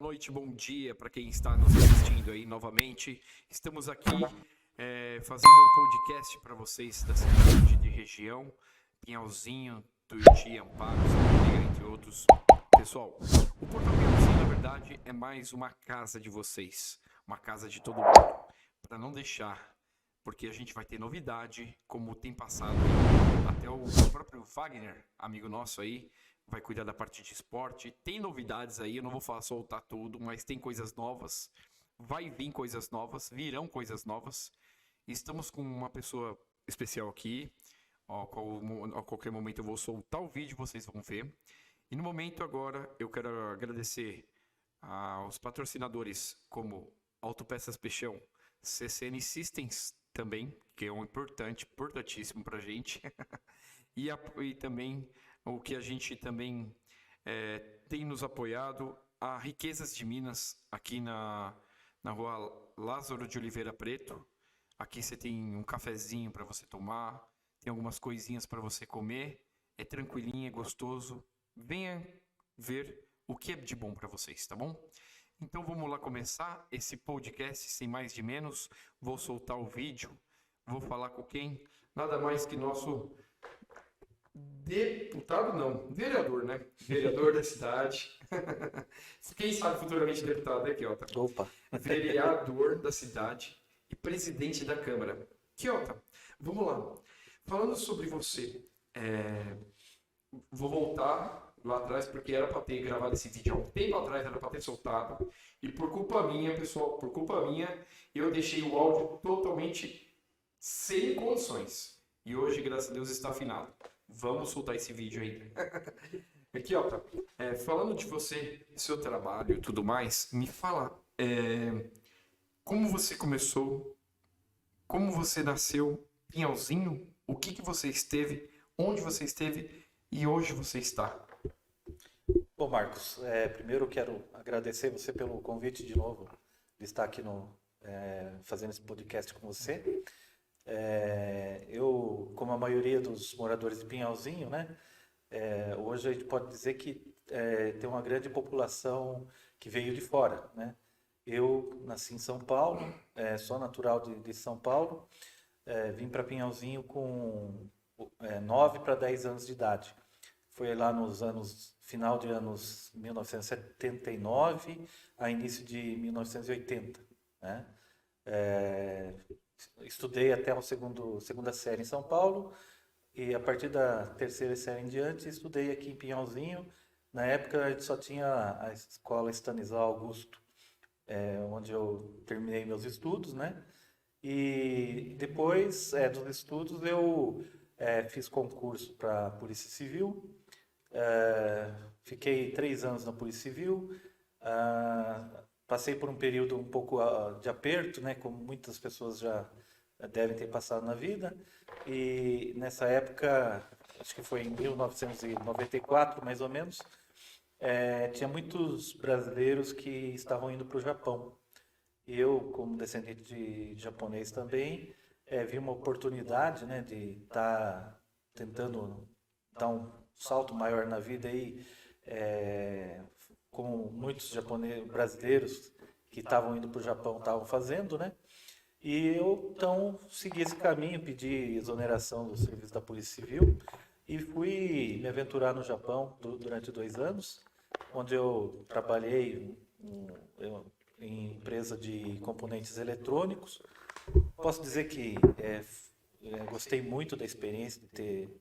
noite, bom dia para quem está nos assistindo aí novamente. Estamos aqui fazendo um podcast para vocês da cidade de região, Pinhalzinho, Tuiuti, Amparo, Santa, entre outros. Pessoal, o Portal Pinhalzinho, na verdade, é mais uma casa de vocês, uma casa de todo mundo, para não deixar, porque a gente vai ter novidade, como tem passado aí, até o próprio Wagner, amigo nosso aí, vai cuidar da parte de esporte. Tem novidades aí, eu não vou soltar tudo, mas tem coisas novas. Vai vir coisas novas, virão coisas novas. Estamos com uma pessoa especial aqui. A qualquer momento eu vou soltar o vídeo, vocês vão ver. E no momento agora eu quero agradecer aos patrocinadores como Autopeças Peixão, CCN Systems também, que é um importantíssimo pra gente. e também o que a gente também tem nos apoiado, a Riquezas de Minas, aqui na rua Lázaro de Oliveira Preto. Aqui você tem um cafezinho para você tomar, tem algumas coisinhas para você comer, é tranquilinho, é gostoso. Venha ver o que é de bom para vocês, tá bom? Então vamos lá começar esse podcast sem mais de menos. Vou soltar o vídeo, vou falar com quem? Nada mais que nosso deputado não, vereador, né? Vereador da cidade. Quem sabe futuramente deputado, aqui, ó. Tá? Opa! Vereador da cidade e presidente da Câmara. Kiota, vamos lá. Falando sobre você, vou voltar lá atrás, porque era para ter gravado esse vídeo há um tempo atrás, era para ter soltado. E por culpa minha, pessoal, por culpa minha, eu deixei o áudio totalmente sem condições. E hoje, graças a Deus, está afinado. Vamos soltar esse vídeo aí. Aqui, ó, falando de você, seu trabalho e tudo mais, me fala como você começou, como você nasceu, Pinhalzinho, o que você esteve, onde você esteve e hoje você está. Bom, Marcos, primeiro eu quero agradecer você pelo convite de novo de estar aqui fazendo esse podcast com você. Eu, como a maioria dos moradores de Pinhalzinho, né, hoje a gente pode dizer que tem uma grande população que veio de fora, né? Eu nasci em São Paulo, sou natural de São Paulo, vim para Pinhalzinho com 9 para 10 anos de idade. Foi lá final de anos 1979 a início de 1980, né? Estudei até a segunda série em São Paulo e a partir da terceira série em diante estudei aqui em Pinhalzinho. Na época a gente só tinha a escola Stanislau Augusto, onde eu terminei meus estudos, né? E depois dos estudos eu fiz concurso para a Polícia Civil, fiquei 3 anos na Polícia Civil. Passei por um período um pouco de aperto, né, como muitas pessoas já devem ter passado na vida. E nessa época, acho que foi em 1994, mais ou menos, tinha muitos brasileiros que estavam indo para o Japão. E eu, como descendente de japonês também, vi uma oportunidade, né, de estar tentando dar um salto maior na vida aí, como muitos brasileiros que estavam indo para o Japão estavam fazendo, né? E eu, então, segui esse caminho, pedi exoneração do serviço da Polícia Civil e fui me aventurar no Japão durante 2 anos, onde eu trabalhei em empresa de componentes eletrônicos. Posso dizer que gostei muito da experiência de ter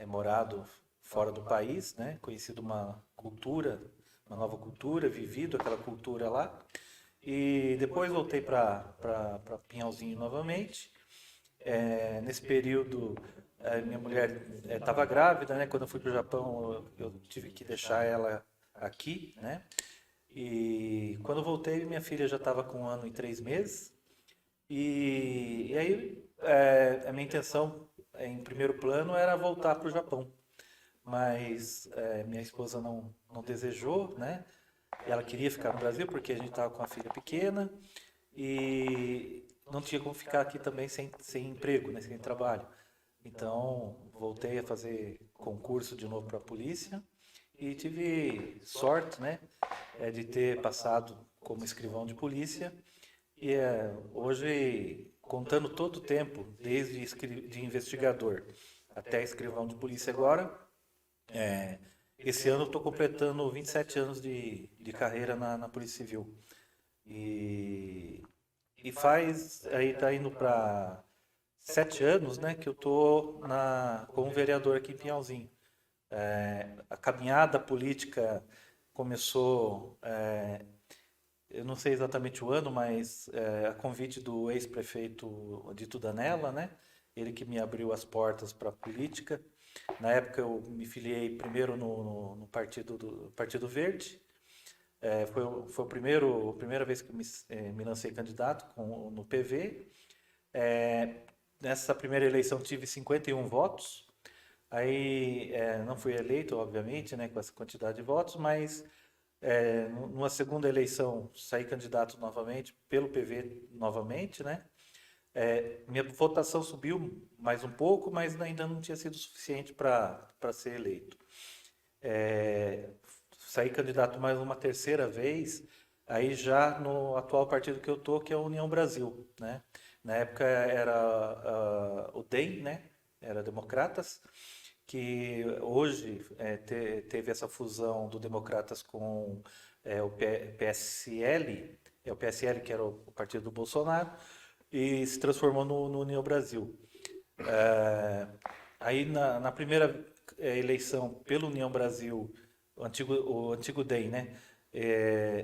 morado fora do país, né? Conhecido uma nova cultura, vivido aquela cultura lá. E depois voltei para Pinhalzinho novamente. Nesse período, minha mulher estava grávida, né? Quando eu fui para o Japão, eu tive que deixar ela aqui, né? E quando eu voltei, minha filha já estava com 1 ano e 3 meses. E aí, a minha intenção, em primeiro plano, era voltar para o Japão. Mas minha esposa não desejou, né? Ela queria ficar no Brasil porque a gente estava com a filha pequena e não tinha como ficar aqui também sem emprego, né? Sem trabalho. Então, voltei a fazer concurso de novo para a polícia e tive sorte, né? de ter passado como escrivão de polícia e hoje, contando todo o tempo, desde de investigador até escrivão de polícia agora, esse ano eu estou completando 27 anos de carreira na Polícia Civil. E, aí está indo para 7 anos, né, que eu estou como vereador aqui em Pinhalzinho. A caminhada política começou, eu não sei exatamente o ano, mas a convite do ex-prefeito Dito Danella, né? Ele que me abriu as portas para a política. Na época eu me filiei primeiro no Partido Verde. Foi a primeira vez que me lancei candidato no PV. Nessa primeira eleição tive 51 votos. Aí não fui eleito, obviamente, né, com essa quantidade de votos, mas numa segunda eleição saí candidato novamente, pelo PV novamente, né? Minha votação subiu mais um pouco, mas ainda não tinha sido suficiente para ser eleito. Saí candidato mais uma terceira vez, aí já no atual partido que eu tô, que é a União Brasil, né? Na época era o DEM, né? Era Democratas, que hoje teve essa fusão do Democratas com o PSL, o PSL que era o partido do Bolsonaro, e se transformou no União Brasil. Aí na primeira eleição pelo União Brasil, o antigo DEM, né?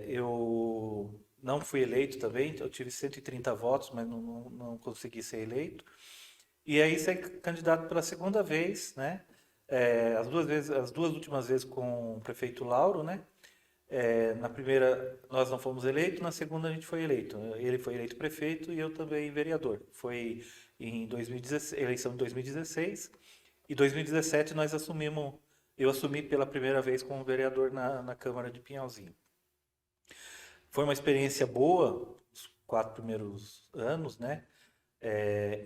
Eu não fui eleito também, eu tive 130 votos, mas não consegui ser eleito. E aí saí candidato pela segunda vez, né? As duas últimas vezes com o prefeito Lauro, né? Na primeira nós não fomos eleitos, na segunda a gente foi eleito. Ele foi eleito prefeito e eu também vereador. Foi em 2016, eleição de 2016 e 2017 eu assumi pela primeira vez como vereador na Câmara de Pinhalzinho. Foi uma experiência boa, os 4 primeiros anos, né?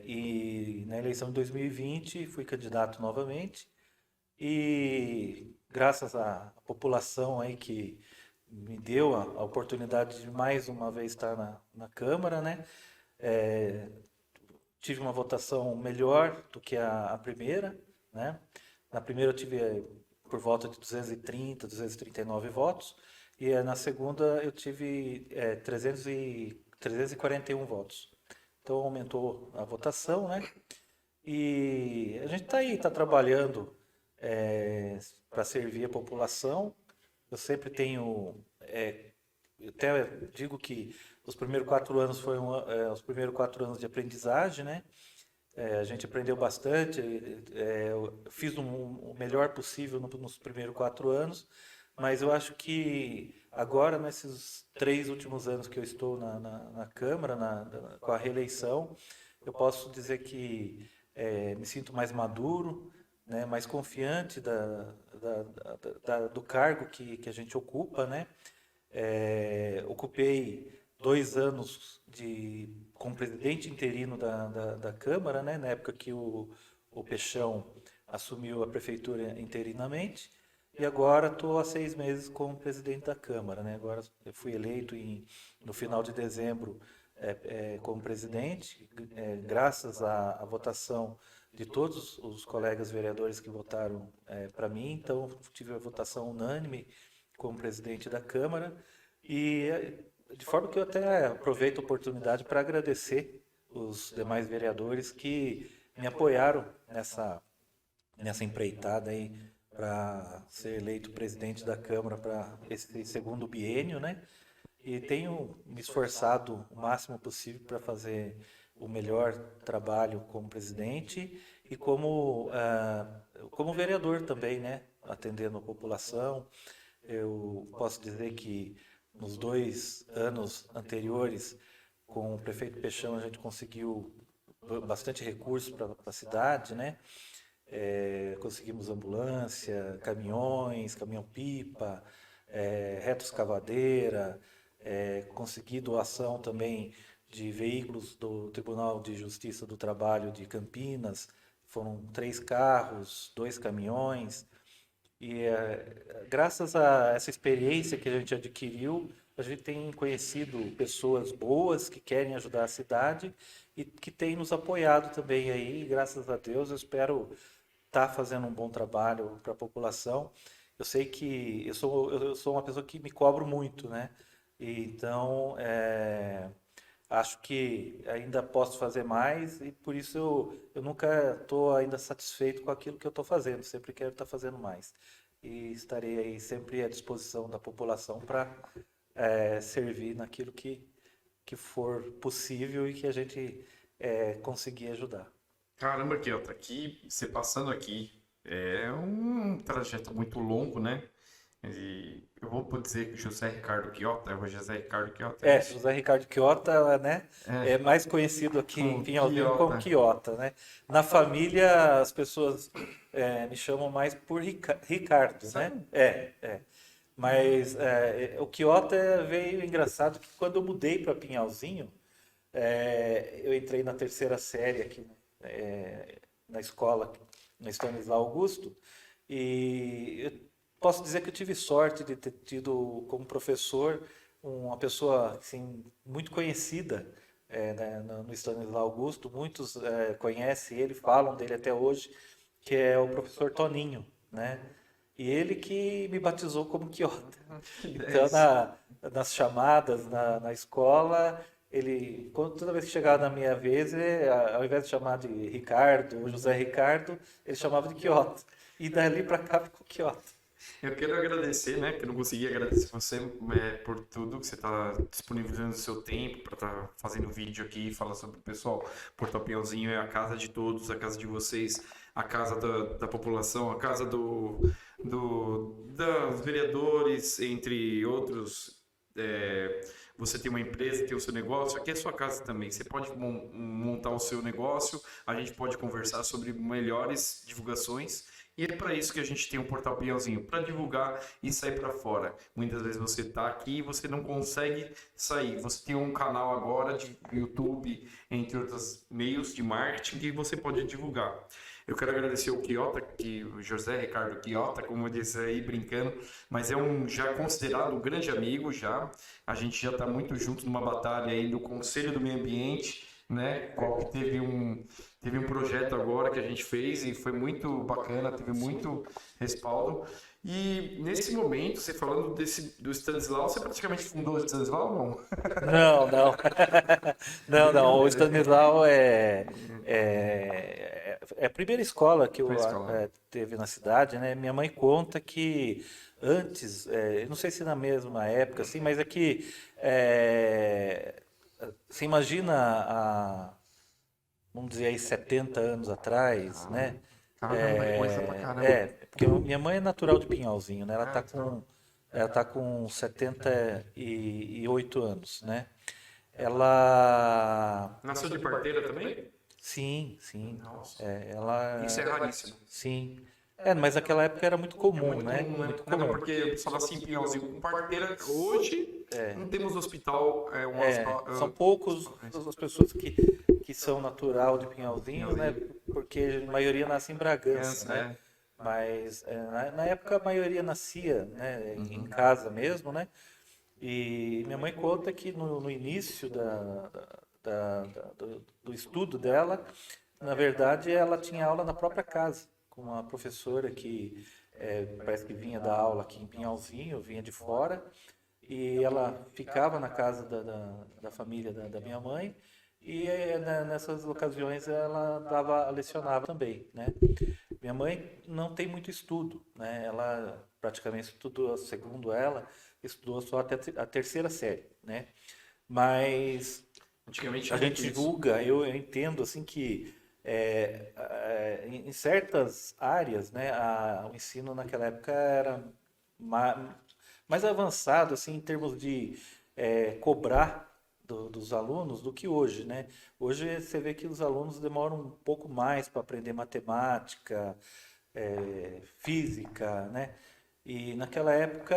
E na eleição de 2020 fui candidato novamente e graças à população aí que me deu a oportunidade de mais uma vez estar na Câmara, né? Tive uma votação melhor do que a primeira, né? Na primeira eu tive por volta de 230, 239 votos e na segunda eu tive 341 votos. Então aumentou a votação, né? E a gente está aí, está trabalhando para servir a população. Eu sempre tenho, eu até digo que os primeiros 4 anos foram os primeiros 4 anos de aprendizagem, né? A gente aprendeu bastante. Eu fiz o melhor possível nos primeiros 4 anos, mas eu acho que agora, nesses 3 últimos anos que eu estou na Câmara, com a reeleição, eu posso dizer que me sinto mais maduro, né, mais confiante do cargo que a gente ocupa, né? Ocupei 2 anos como presidente interino da Câmara, né, na época que o Peixão assumiu a prefeitura interinamente. E agora estou há 6 meses como presidente da Câmara, né? Agora eu fui eleito no final de dezembro como presidente, graças à votação de todos os colegas vereadores que votaram para mim. Então tive a votação unânime como presidente da Câmara e de forma que eu até aproveito a oportunidade para agradecer os demais vereadores que me apoiaram nessa empreitada aí para ser eleito presidente da Câmara para esse segundo biênio, né? E tenho me esforçado o máximo possível para fazer o melhor trabalho como presidente e como vereador também, né? Atendendo a população. Eu posso dizer que nos 2 anos anteriores, com o prefeito Peixão, a gente conseguiu bastante recursos para a cidade, né? Conseguimos ambulância, caminhões, caminhão-pipa, retroescavadeira, consegui doação também de veículos do Tribunal de Justiça do Trabalho de Campinas, foram 3 carros, 2 caminhões, E graças a essa experiência que a gente adquiriu, a gente tem conhecido pessoas boas que querem ajudar a cidade e que têm nos apoiado também aí. E graças a Deus, eu espero estar fazendo um bom trabalho para a população. Eu sei que eu sou uma pessoa que me cobro muito, né? E então, acho que ainda posso fazer mais e por isso eu nunca estou ainda satisfeito com aquilo que eu estou fazendo, sempre quero estar fazendo mais. E estarei aí sempre à disposição da população para servir naquilo que for possível e que a gente conseguir ajudar. Caramba, Kelta, aqui, você passando aqui, é um trajeto muito longo, né? E eu vou dizer que José Ricardo Quiotta, é o José Ricardo Quiotta, é isso? José Ricardo Quiotta, né, é É, mais conhecido aqui em com Pinhalzinho como Quiotta. Quiotta, né? Na família, as pessoas me chamam mais por Ricardo, né? Sério? Mas o Quiotta veio engraçado que quando eu mudei para Pinhalzinho, eu entrei na terceira série aqui, na escola, na Stanislau Augusto, e eu posso dizer que eu tive sorte de ter tido como professor uma pessoa assim, muito conhecida né, no Stanislau Augusto, muitos conhecem ele, falam dele até hoje, que é o professor Toninho, né? E ele que me batizou como Quiotta. É Então, isso. nas chamadas na escola, toda vez que chegava na minha vez, ao invés de chamar de Ricardo ou José Ricardo, ele chamava de Quiotta. E dali para cá ficou Quiotta. Eu quero agradecer, né? Que eu não consegui agradecer você por tudo que você está disponibilizando o seu tempo para estar fazendo vídeo aqui e falar sobre o pessoal. Portal Pinhalzinho é a casa de todos, a casa de vocês, a casa da população, a casa dos vereadores, entre outros. Você tem uma empresa, tem o seu negócio, aqui é a sua casa também. Você pode montar o seu negócio, a gente pode conversar sobre melhores divulgações. E é para isso que a gente tem um portal Pinhalzinho, para divulgar e sair para fora. Muitas vezes você está aqui e você não consegue sair. Você tem um canal agora de YouTube, entre outros meios de marketing, que você pode divulgar. Eu quero agradecer o Quiotta, o José Ricardo Quiotta, como eu disse aí, brincando, mas é um já considerado um grande amigo já. A gente já está muito junto numa batalha aí do Conselho do Meio Ambiente, né? Qual que teve um projeto agora que a gente fez e foi muito bacana, teve muito respaldo. E nesse momento, você falando do Stanislau, você praticamente fundou o Stanislau, não? Não, não. Não, não. O Brincadeira. Stanislau é a primeira escola que Foi eu a escola. teve na cidade, né? Minha mãe conta que antes, eu não sei se na mesma época, assim, mas é que você imagina vamos dizer aí 70 anos atrás, né? Caramba, é coisa pra caramba. Porque minha mãe é natural de Pinhalzinho, né? Ah, então. Ela tá com 78 anos, né? Ela, Nasceu de parteira também? sim, sim, Nossa. Isso ela, é raríssimo. sim. Mas naquela época era muito É comum, muito né? comum, né? Muito Não, comum. porque só nasce em Pinhalzinho com parteira. Hoje não temos hospital, um hospital. São poucos as pessoas que são natural de Pinhalzinho, né? Pinhalzinho. Porque a maioria nasce em Bragança, Criança, né? é. Mas na época a maioria nascia, né, em casa mesmo, né? E minha mãe conta que no início do estudo dela, na verdade, ela tinha aula na própria casa, com uma professora que parece que vinha dar aula aqui em Pinhalzinho, vinha de fora, e ela ficava na casa da família da minha mãe, e nessas ocasiões ela lecionava também, né? Minha mãe não tem muito estudo, né? Ela praticamente estudou, segundo ela, estudou só até a terceira série, né? Mas Antigamente a tinha muito gente isso. julga, eu entendo assim que em certas áreas, né, o ensino naquela época era mais avançado assim em termos de cobrar dos alunos do que hoje, né? Hoje você vê que os alunos demoram um pouco mais para aprender matemática, física, né? E naquela época,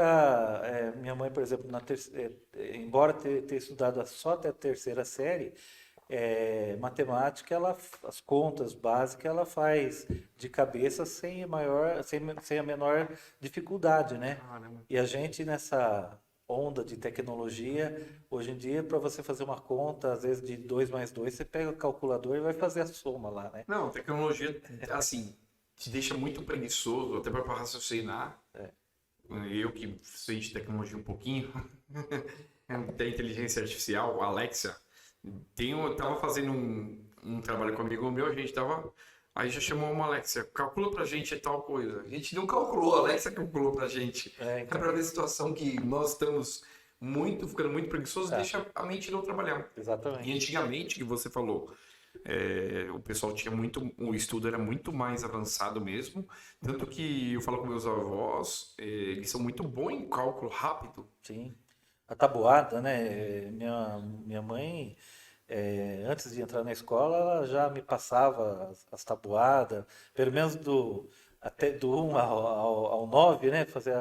minha mãe, por exemplo, embora ter estudado só até a terceira série, matemática, as contas básicas, ela faz de cabeça sem a menor dificuldade, né? Caramba. E a gente nessa onda de tecnologia, hoje em dia, para você fazer uma conta, às vezes de 2 mais 2 você pega o calculador e vai fazer a soma lá, né? Não, tecnologia, assim, te deixa muito preguiçoso, até para raciocinar. Eu que sei de tecnologia um pouquinho, tem inteligência artificial, a Alexa. Eu tava fazendo um trabalho com um amigo meu, a gente tava. Aí já chamou uma Alexa, calcula pra gente tal coisa. A gente não calculou, a Alexa calculou pra gente. É Então, pra ver a situação que nós estamos ficando muito preguiçosos, é, deixa a mente não trabalhar. E exatamente. antigamente, que você falou, o pessoal tinha o estudo era muito mais avançado mesmo, tanto que eu falo com meus avós, eles são muito bons em cálculo rápido. Sim. A tabuada, né? Minha mãe, antes de entrar na escola, ela já me passava as tabuadas, pelo menos até do 1 ao 9, né? Fazer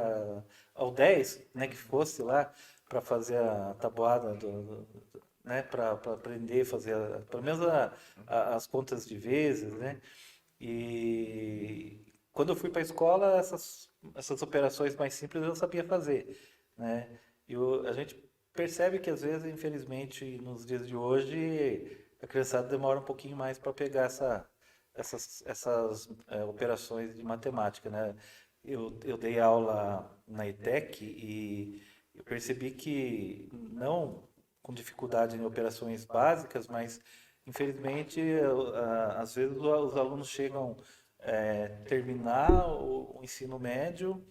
ao 10, né? Que fosse lá, para fazer a tabuada, né? Para aprender a fazer, pelo menos as contas de vezes, né? E quando eu fui para a escola, essas operações mais simples eu sabia fazer, né? A gente percebe que às vezes, infelizmente, nos dias de hoje, a criançada demora um pouquinho mais para pegar essas operações de matemática, né? Eu dei aula na ETEC e eu percebi que não com dificuldade em operações básicas, mas infelizmente, às vezes os alunos chegam terminar o ensino médio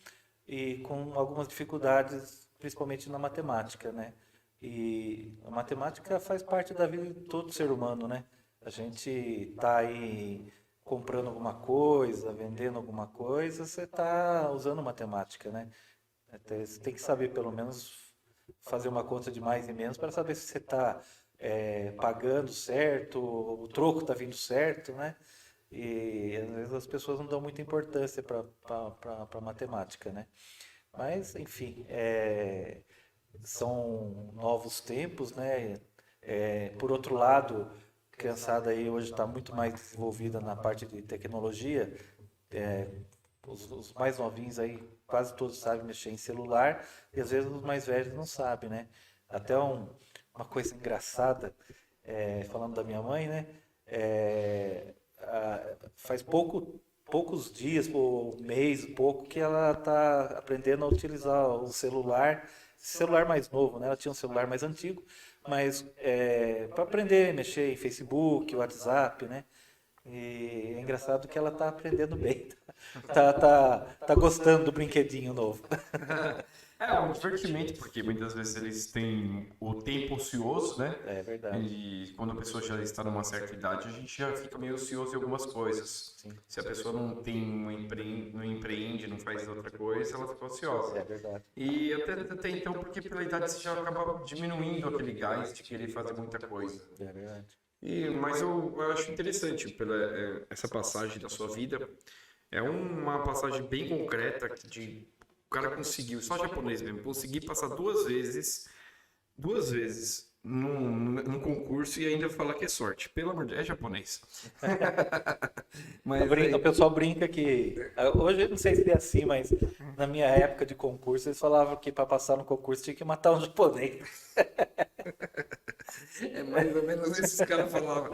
e com algumas dificuldades, principalmente na matemática, né? E a matemática faz parte da vida de todo ser humano, né? A gente está aí comprando alguma coisa, vendendo alguma coisa, você está usando matemática, né? Você tem que saber pelo menos fazer uma conta de mais e menos para saber se você está pagando certo, o troco está vindo certo, né? E às vezes as pessoas não dão muita importância para matemática, né? Mas, enfim, são novos tempos, né? Por outro lado, a criançada aí hoje está muito mais desenvolvida na parte de tecnologia. É, os mais novinhos aí quase todos sabem mexer em celular e às vezes os mais velhos não sabem, né? Até uma coisa engraçada, falando da minha mãe, né? Faz poucos dias, ou mês, pouco, que ela está aprendendo a utilizar o celular mais novo, né? Ela tinha um celular mais antigo, mas para aprender a mexer em Facebook, WhatsApp, né? E é engraçado que ela está aprendendo bem, tá gostando do brinquedinho novo. É um divertimento, porque muitas vezes eles têm o tempo ocioso, né? É verdade. E quando a pessoa já está numa certa idade, a gente já fica meio ocioso em algumas coisas. Sim, Se a pessoa não empreende, não faz outra coisa, ela fica é ociosa. verdade. E até então, porque pela idade você já acaba diminuindo aquele gás de querer fazer muita coisa. É verdade. Mas eu acho interessante essa passagem da sua vida. É uma passagem bem concreta o cara conseguiu, só japonês mesmo, conseguir passar duas vezes num concurso e ainda falar que é sorte. Pelo amor de Deus, é japonês. Mas O pessoal brinca que. Hoje eu não sei se é assim, mas na minha época de concurso, eles falavam que para passar no concurso tinha que matar um japonês. é mais ou menos isso que os caras falavam.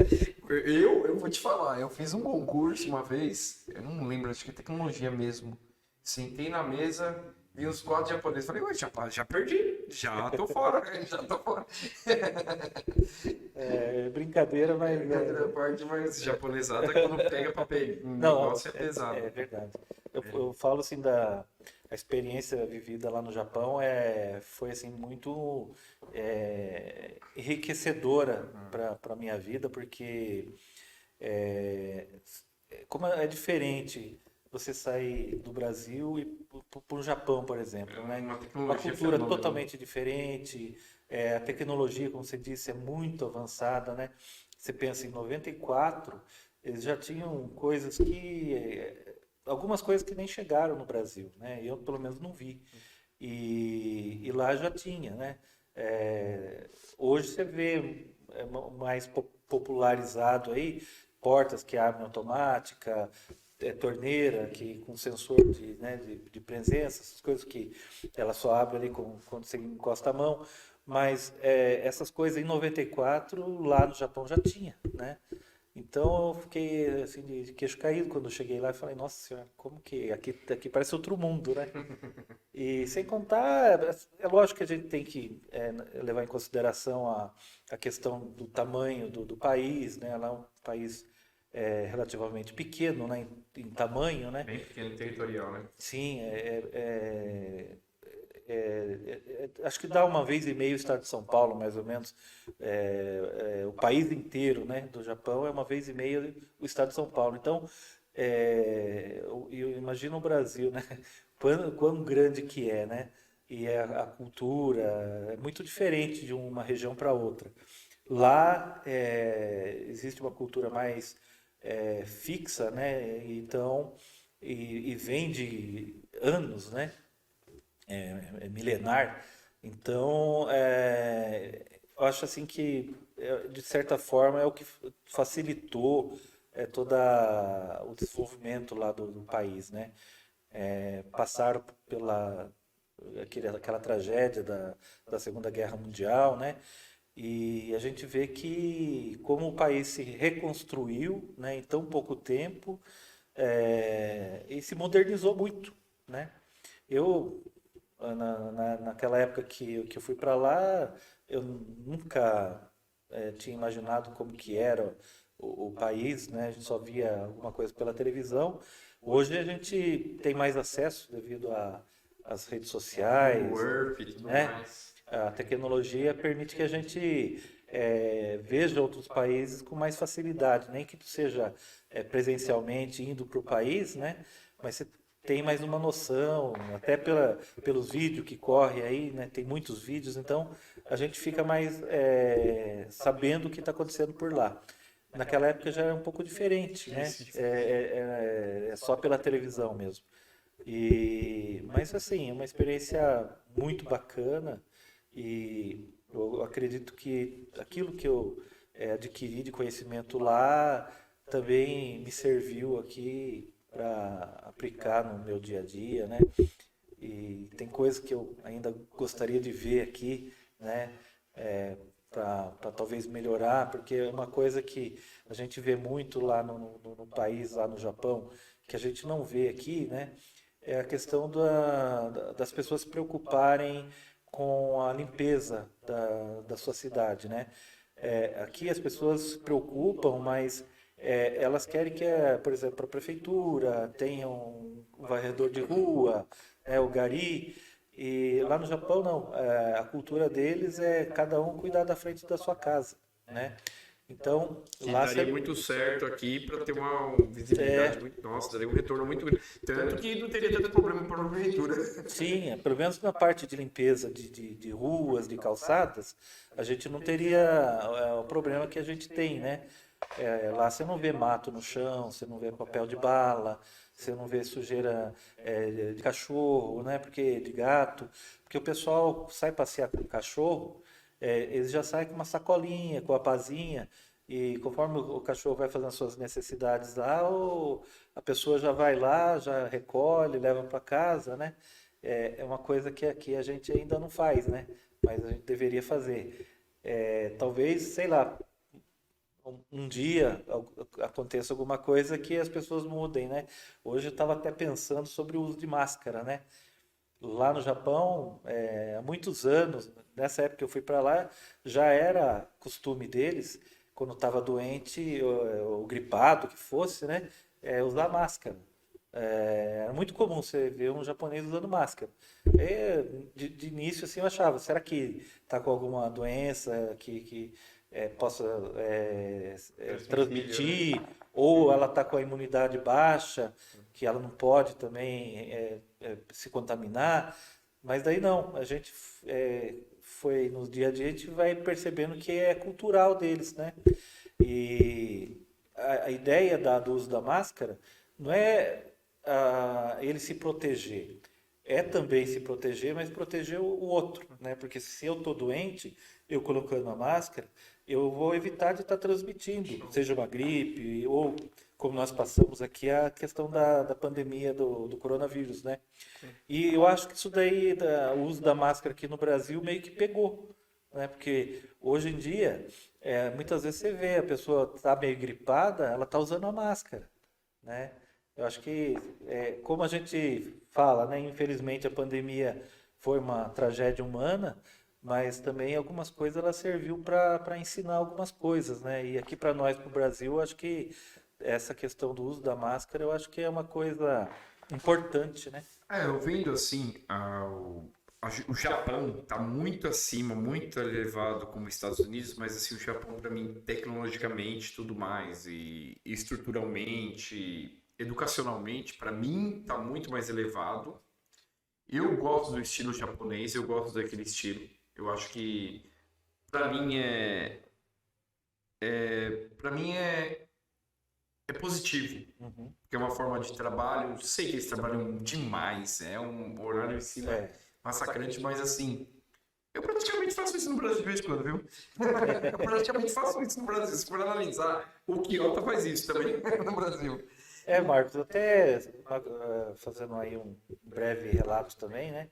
Eu vou te falar, eu fiz um concurso uma vez, eu não lembro, acho que é tecnologia mesmo. Sentei na mesa, vi uns 4 japoneses. Falei, ué, já perdi, já tô fora, já tô fora. Brincadeira, mas. Brincadeira à parte, mas japonesada quando pega papel, o Não, negócio é pesado. É verdade. Eu falo assim a experiência vivida lá no Japão foi assim muito enriquecedora para minha vida, porque como é diferente você sair do Brasil e para o Japão, por exemplo, né? Uma cultura totalmente diferente, a tecnologia, como você disse, é muito avançada, né? Você pensa em 94, eles já tinham algumas coisas que nem chegaram no Brasil, né? Eu pelo menos não vi. E lá já tinha, né? Hoje você vê mais popularizado aí, portas que abrem automática, torneira que com sensor de presença, essas coisas que ela só abre ali quando você encosta a mão. Mas essas coisas em 94 lá no Japão já tinha, né? Então eu fiquei assim de queixo caído quando eu cheguei lá e falei, nossa senhora, como que aqui parece outro mundo, né? E sem contar, é lógico que a gente tem que levar em consideração a questão do tamanho do país, né? Lá é um país relativamente pequeno, né? Em tamanho, né? Bem pequeno territorial, né? Sim, acho que dá uma vez e meio o estado de São Paulo, mais ou menos. O país inteiro, né, do Japão é uma vez e meia o estado de São Paulo. Então, eu imagino o Brasil, né? Quão grande que é, né? E a cultura é muito diferente de uma região para outra. Lá existe uma cultura mais fixa, né? Então, e vem de anos, né? Milenar. Então, eu acho assim que, de certa forma, é o que facilitou todo o desenvolvimento lá do país, né? Passaram pela aquela tragédia da Segunda Guerra Mundial, né? E a gente vê que como o país se reconstruiu, né, em tão pouco tempo, e se modernizou muito, né? Eu naquela época que eu fui para lá, eu nunca tinha imaginado como que era o país, né? A gente só via alguma coisa pela televisão. Hoje a gente tem mais acesso devido às redes sociais, Google Earth e tudo né? mais. A tecnologia permite que a gente veja outros países com mais facilidade, nem que seja presencialmente indo para o país, né? Mas você tem mais uma noção, até pelos vídeos que corre aí, né? Tem muitos vídeos, então a gente fica mais sabendo o que está acontecendo por lá. Naquela época já era um pouco diferente, né? É só pela televisão mesmo. Mas assim, é uma experiência muito bacana e eu acredito que aquilo que eu adquiri de conhecimento lá também me serviu aqui para aplicar no meu dia a dia, né? E tem coisas que eu ainda gostaria de ver aqui, né? Para talvez melhorar, porque é uma coisa que a gente vê muito lá no país, lá no Japão, que a gente não vê aqui, né? É a questão das pessoas se preocuparem com a limpeza da sua cidade, né? Aqui as pessoas se preocupam, mas elas querem que, por exemplo, a prefeitura tenha um varredor de rua, né, o gari, e lá no Japão não. A cultura deles é cada um cuidar da frente da sua casa, né? Então, Que lá daria você... muito certo aqui para ter uma visibilidade muito. Nossa, daria um retorno muito grande. Tanto que não teria tanto problema para a prefeitura. Sim, pelo menos na parte de limpeza de ruas, de calçadas, a gente não teria o problema que a gente tem, né? Lá você não vê mato no chão, você não vê papel de bala, você não vê sujeira de cachorro, né? Porque de gato, porque o pessoal sai passear com o cachorro, eles já saem com uma sacolinha, com a pazinha, e conforme o cachorro vai fazendo as suas necessidades lá, a pessoa já vai lá, já recolhe, leva para casa, né? É uma coisa que aqui a gente ainda não faz, né? Mas a gente deveria fazer. Talvez, sei lá, um dia aconteça alguma coisa que as pessoas mudem, né? Hoje eu estava até pensando sobre o uso de máscara, né? Lá no Japão, há muitos anos, nessa época que eu fui para lá, já era costume deles, quando estava doente ou gripado, que fosse, né? Usar máscara. Era muito comum você ver um japonês usando máscara. De início, assim, eu achava, será que está com alguma doença que possa transmitir? Ou ela está com a imunidade baixa, que ela não pode também se contaminar? Mas daí não, a gente foi no dia a dia, a gente vai percebendo que é cultural deles, né? E a ideia do uso da máscara não é ele se proteger. É também se proteger, mas proteger o outro, né? Porque se eu estou doente, eu colocando a máscara, eu vou evitar de estar transmitindo, seja uma gripe ou, como nós passamos aqui, a questão da pandemia do coronavírus, né? E eu acho que isso daí, o uso da máscara aqui no Brasil meio que pegou, né? Porque hoje em dia, muitas vezes você vê a pessoa tá meio gripada, ela tá usando a máscara, né? Eu acho que, como a gente fala, né? Infelizmente a pandemia foi uma tragédia humana, mas também algumas coisas ela serviu para ensinar algumas coisas, né? E aqui para nós, para o Brasil, eu acho que essa questão do uso da máscara, eu acho que é uma coisa importante, né? Eu vendo assim, o Japão está muito acima, muito elevado como os Estados Unidos, mas assim, o Japão para mim, tecnologicamente, tudo mais, e estruturalmente, educacionalmente, para mim está muito mais elevado. Eu gosto do estilo japonês, eu gosto daquele estilo. Eu acho que para mim é positivo, porque é uma forma de trabalho. Eu sei que eles trabalham demais, é um horário em cima massacrante, mas assim, eu praticamente faço isso no Brasil de vez em quando, viu? Eu praticamente faço isso no Brasil. Se for analisar, o Quiyota faz isso também no Brasil. Marcos, até fazendo aí um breve relato também, né?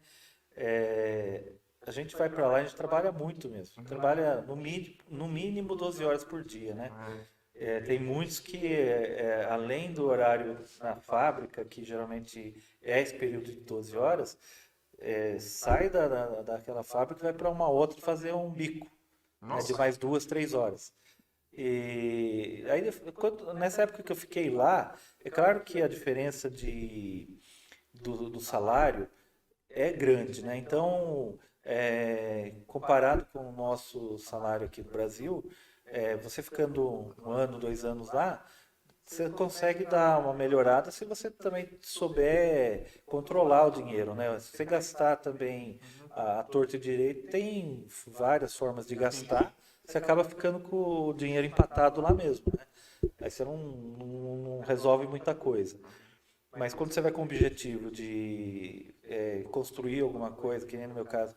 A gente vai para lá, a gente trabalha muito mesmo. Trabalha no mínimo 12 horas por dia, né? Tem muitos que, além do horário na fábrica, que geralmente é esse período de 12 horas, sai daquela fábrica e vai para uma outra fazer um bico, né, de mais 2, 3 horas. E aí, nessa época que eu fiquei lá, é claro que a diferença do salário é grande, né? Então, comparado com o nosso salário aqui no Brasil, você ficando 1 ano, 2 anos lá, você consegue dar uma melhorada se você também souber controlar o dinheiro, né? Se você gastar também a torto e direito, tem várias formas de gastar, você acaba ficando com o dinheiro empatado lá mesmo, né? Aí você não resolve muita coisa. Mas quando você vai com o objetivo de construir alguma coisa, que nem no meu caso,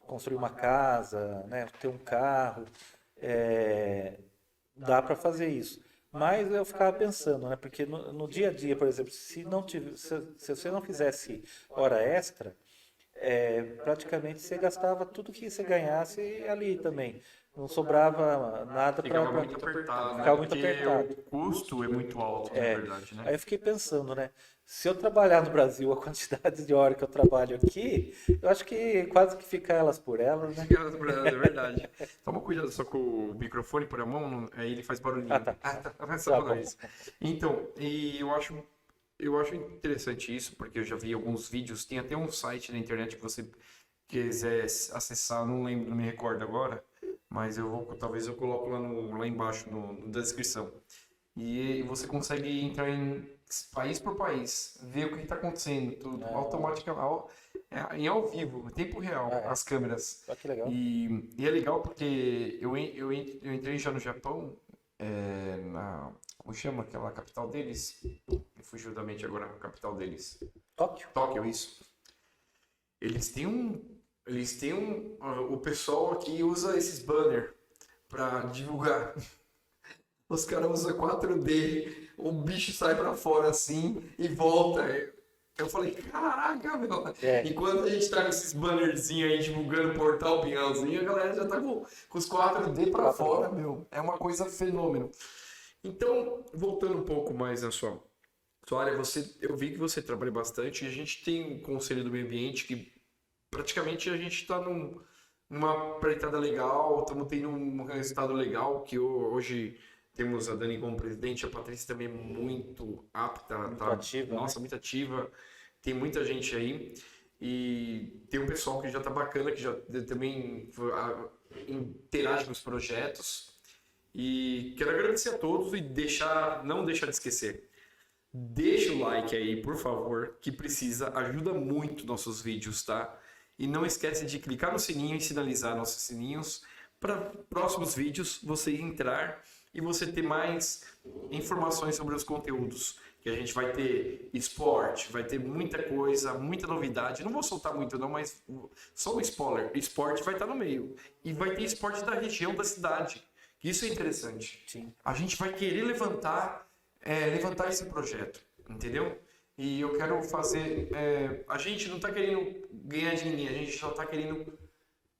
construir uma casa, né, ter um carro, dá para fazer isso. Mas eu ficava pensando, né, porque no dia a dia, por exemplo, se você não fizesse hora extra, praticamente você gastava tudo que você ganhasse ali também. Não sobrava nada para... Ficava muito apertado, né? Ficava muito Porque apertado. o custo é muito alto, na verdade, né? Aí eu fiquei pensando, né? Se eu trabalhar no Brasil a quantidade de hora que eu trabalho aqui, eu acho que quase que fica elas por elas, né? É verdade. Toma cuidado só com o microfone por a mão, aí ele faz barulhinho. Tá. Só pra isso. Então, e eu acho interessante isso, porque eu já vi alguns vídeos, tem até um site na internet que você quiser acessar, não lembro, não me recordo agora, mas talvez eu coloco lá embaixo na descrição. E você consegue entrar em país por país, ver o que está acontecendo, tudo, automaticamente, em ao vivo, em tempo real, as câmeras. Que legal. E é legal porque eu entrei já no Japão, como chama aquela capital deles? Me fugiu da mente agora a capital deles. Tóquio, isso. Eles têm o pessoal aqui usa esses banners para divulgar. Os caras usam 4D, o bicho sai pra fora assim e volta. Eu falei, caraca, meu. Enquanto a gente tá com esses bannerzinhos aí divulgando o portal Pinhalzinho, a galera já tá com os 4D pra fora, meu. É uma coisa fenômeno. Então, voltando um pouco mais na sua área, eu vi que você trabalha bastante e a gente tem um Conselho do Meio Ambiente que praticamente a gente está numa empreitada legal, estamos tendo um resultado legal, que hoje temos a Dani como presidente, a Patrícia também é muito apta, muito ativa, nossa, muito ativa, tem muita gente aí, e tem um pessoal que já está bacana, que já também interage com os projetos, e quero agradecer a todos e não deixar de esquecer. Deixa o like aí, por favor, que ajuda muito nossos vídeos, tá? E não esquece de clicar no sininho e sinalizar nossos sininhos para próximos vídeos você entrar e você ter mais informações sobre os conteúdos que a gente vai ter esporte, vai ter muita coisa, muita novidade. Não vou soltar muito não, mas só um spoiler. Esporte vai estar no meio. E vai ter esporte da região, da cidade. Isso é interessante. Sim. A gente vai querer levantar esse projeto, entendeu? E eu quero fazer... a gente não está querendo ganhar de ninguém, a gente só está querendo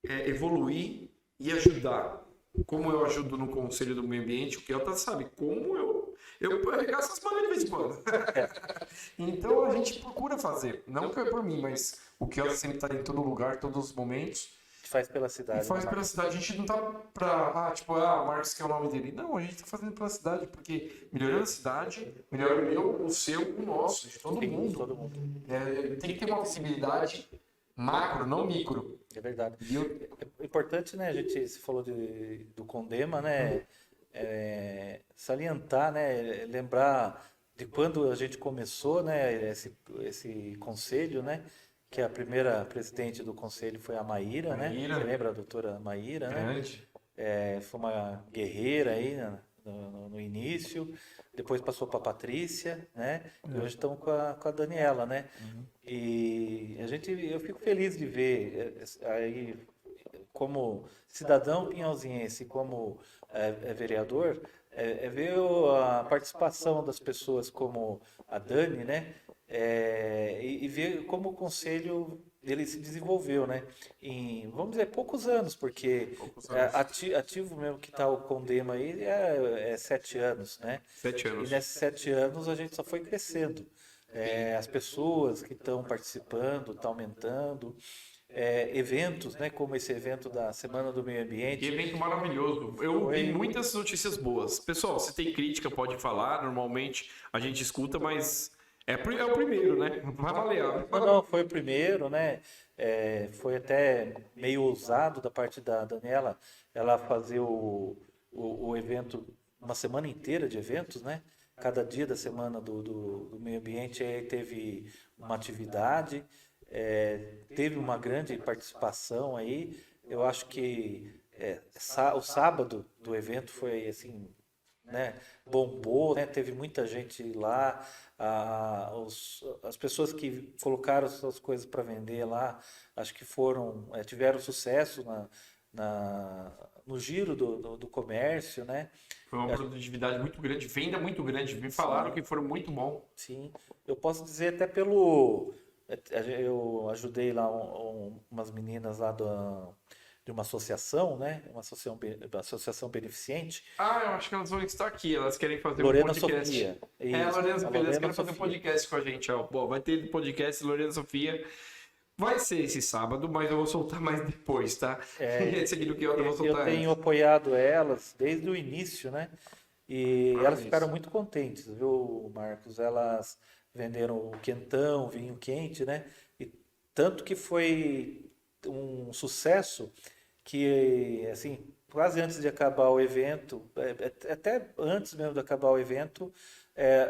evoluir e ajudar. Como eu ajudo no Conselho do Meio Ambiente, o Kelta sabe como eu arregaço as mangas de vez em quando. Então a gente procura fazer, não que é por mim, mas o Kelta sempre está em todo lugar, todos os momentos. Faz pela cidade. E faz pela cidade. A gente não tá o Marcos que é o nome dele. Não, a gente tá fazendo pela cidade, porque melhorando a cidade, melhora o meu, o seu, o nosso, de todo mundo. Todo mundo. Tem que ter uma visibilidade macro, não micro. É verdade. É importante, né, se falou do Condema, né, salientar, né, lembrar de quando a gente começou, né, esse conselho, né, que a primeira presidente do conselho foi a Maíra, né? Você lembra a doutora Maíra, Grande. né? Foi uma guerreira aí no início, depois passou para a Patrícia, né? E hoje estamos com a Daniela, né? E eu fico feliz de ver aí, como cidadão pinhalzinhense, como vereador, ver a participação das pessoas como a Dani, né? E ver como o conselho ele se desenvolveu, né? Em, vamos dizer, poucos anos, porque ativo mesmo que está o Condema aí é 7 anos, né? 7 anos. E nesses 7 anos a gente só foi crescendo. As pessoas que estão participando, está aumentando. Eventos, né, como esse evento da Semana do Meio Ambiente. Que evento maravilhoso. Eu vi muitas notícias boas. Pessoal, se tem crítica, pode falar. Normalmente a gente escuta, mas é o primeiro, né? Vai valer. Não, foi o primeiro, né? Foi até meio ousado da parte da Daniela, ela fazer o evento, uma semana inteira de eventos, né? Cada dia da Semana do Meio Ambiente teve uma atividade. Teve uma grande participação aí. Eu acho que o sábado do evento foi assim, né, bombou, né, teve muita gente lá. As pessoas que colocaram suas coisas para vender lá, acho que tiveram sucesso no giro do comércio, né? Foi uma produtividade muito grande, venda muito grande. Me falaram que foram muito bom. Sim, eu posso dizer até eu ajudei lá umas meninas lá de uma associação, né? Uma associação beneficente. Eu acho que elas vão estar aqui. Elas querem fazer Lorena um podcast. Sofia. Lorena Sofia. Elas querem fazer um podcast com a gente. Bom, vai ter podcast Lorena Sofia. Vai ser esse sábado, mas eu vou soltar mais depois, tá? Esse aqui do que eu vou soltar. Eu tenho apoiado elas desde o início, né? E elas ficaram muito contentes, viu, Marcos? Elas venderam o quentão, vinho quente, né? E tanto que foi um sucesso que, assim, quase antes de acabar o evento, até antes mesmo de acabar o evento,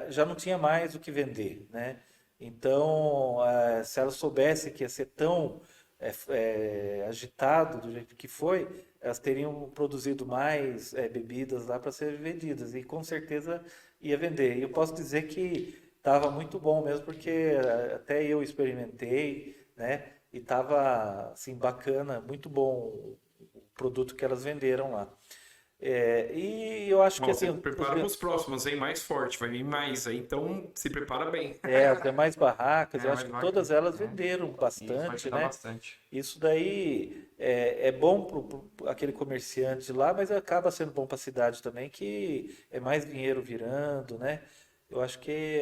já não tinha mais o que vender, né? Então, se elas soubessem que ia ser tão agitado do jeito que foi, elas teriam produzido mais bebidas lá para serem vendidas e com certeza ia vender. E eu posso dizer que estava muito bom mesmo, porque até eu experimentei, né? E estava assim, bacana, muito bom o produto que elas venderam lá. E eu acho que assim. Se prepara para os próximos, hein? Mais forte, vai vir mais aí, então se prepara bem. As demais barracas, eu acho que todas elas venderam bastante, né? Bastante. Isso daí é bom para aquele comerciante lá, mas acaba sendo bom para a cidade também, que é mais dinheiro virando, né? Eu acho que